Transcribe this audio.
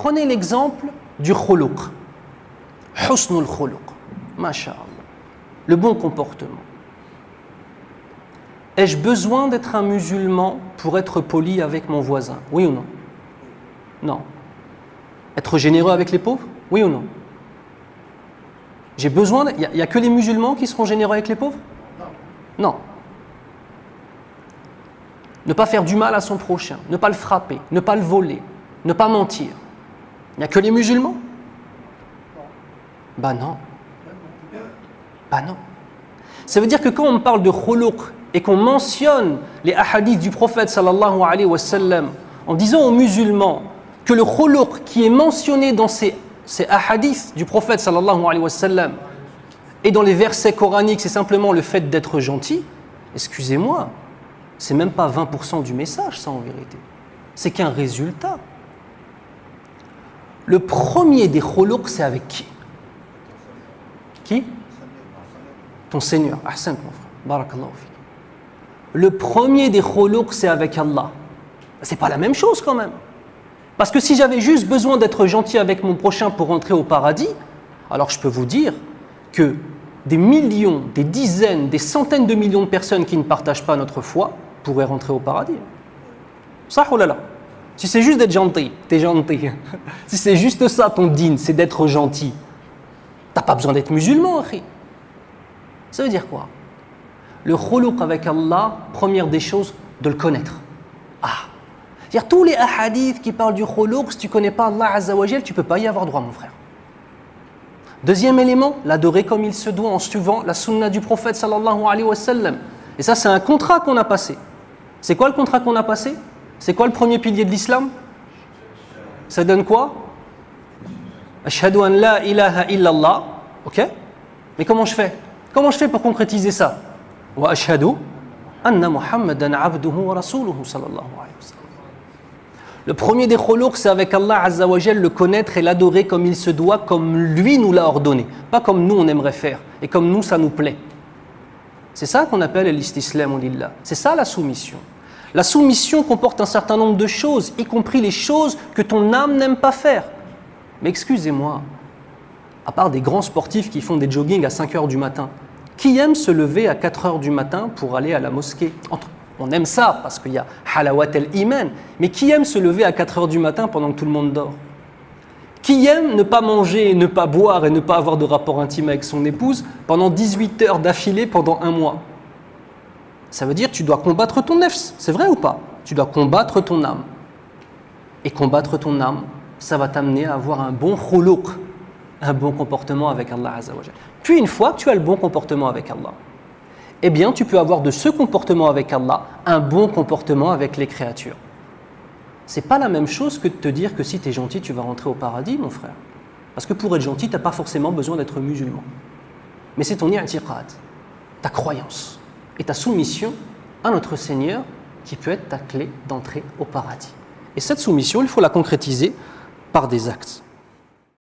Prenez l'exemple du khuluq. Husnul khuluq. Masha'Allah. Le bon comportement. Ai-je besoin d'être un musulman pour être poli avec mon voisin? Oui ou non? Non. Être généreux avec les pauvres? Oui ou non? J'ai besoin... Il n'y a que les musulmans qui seront généreux avec les pauvres? Non. Ne pas faire du mal à son prochain, ne pas le frapper, ne pas le voler, ne pas mentir. Il n'y a que les musulmans? Bah non. Bah non. Ça veut dire que quand on parle de khuluq et qu'on mentionne les hadiths du prophète sallallahu alayhi wa sallam en disant aux musulmans que le khuluq qui est mentionné dans ces hadiths du prophète sallallahu alayhi wa sallam et dans les versets coraniques, c'est simplement le fait d'être gentil, excusez-moi, c'est même pas 20% du message, ça en vérité. C'est qu'un résultat. Le premier des khuluq, c'est avec qui? Qui? Ton Seigneur. Ahsan, mon frère. Barakallahu fik. Le premier des khuluq, c'est avec Allah. C'est pas la même chose quand même. Parce que si j'avais juste besoin d'être gentil avec mon prochain pour rentrer au paradis, alors je peux vous dire que des millions, des dizaines, des centaines de millions de personnes qui ne partagent pas notre foi pourraient rentrer au paradis. Ça ou là là. Si c'est juste d'être gentil, t'es gentil. Si c'est juste ça ton dîne, c'est d'être gentil, t'as pas besoin d'être musulman, akhi. Ça veut dire quoi? Le khuluq avec Allah, première des choses, de le connaître. C'est-à-dire tous les hadiths qui parlent du khuluq, si tu ne connais pas Allah Azza wa Jal, tu ne peux pas y avoir droit, mon frère. Deuxième élément, l'adorer comme il se doit en suivant la sunna du prophète sallallahu alayhi wa sallam. Et ça, c'est un contrat qu'on a passé. C'est quoi le contrat qu'on a passé? C'est quoi le premier pilier de l'islam? Ça donne quoi? Ashhadu an la ilaha illallah. Ok? Mais comment je fais? Comment je fais pour concrétiser ça? Wa ashhadu anna Muhammadan abduhu wa rasuluhu sallallahu alayhi wa sallam. Le premier des khuluq, c'est avec Allah Azza wa Jal, le connaître et l'adorer comme il se doit, comme lui nous l'a ordonné. Pas comme nous on aimerait faire et comme nous ça nous plaît. C'est ça qu'on appelle l'istislam lillah. C'est ça la soumission. La soumission comporte un certain nombre de choses, y compris les choses que ton âme n'aime pas faire. Mais excusez-moi, à part des grands sportifs qui font des joggings à 5 h du matin, qui aime se lever à 4 h du matin pour aller à la mosquée? On aime ça parce qu'il y a halawat al-iman, mais qui aime se lever à 4 h du matin pendant que tout le monde dort? Qui aime ne pas manger, ne pas boire et ne pas avoir de rapport intime avec son épouse pendant 18 heures d'affilée pendant un mois? Ça veut dire que tu dois combattre ton nefs, c'est vrai ou pas? Tu dois combattre ton âme. Et combattre ton âme, ça va t'amener à avoir un bon khuluq, un bon comportement avec Allah Azza wa Jal. Puis une fois que tu as le bon comportement avec Allah, eh bien tu peux avoir de ce comportement avec Allah un bon comportement avec les créatures. C'est pas la même chose que de te dire que si tu es gentil, tu vas rentrer au paradis, mon frère. Parce que pour être gentil, tu n'as pas forcément besoin d'être musulman. Mais c'est ton i'tiqad, ta croyance et ta soumission à notre Seigneur qui peut être ta clé d'entrée au paradis. Et cette soumission, il faut la concrétiser par des actes.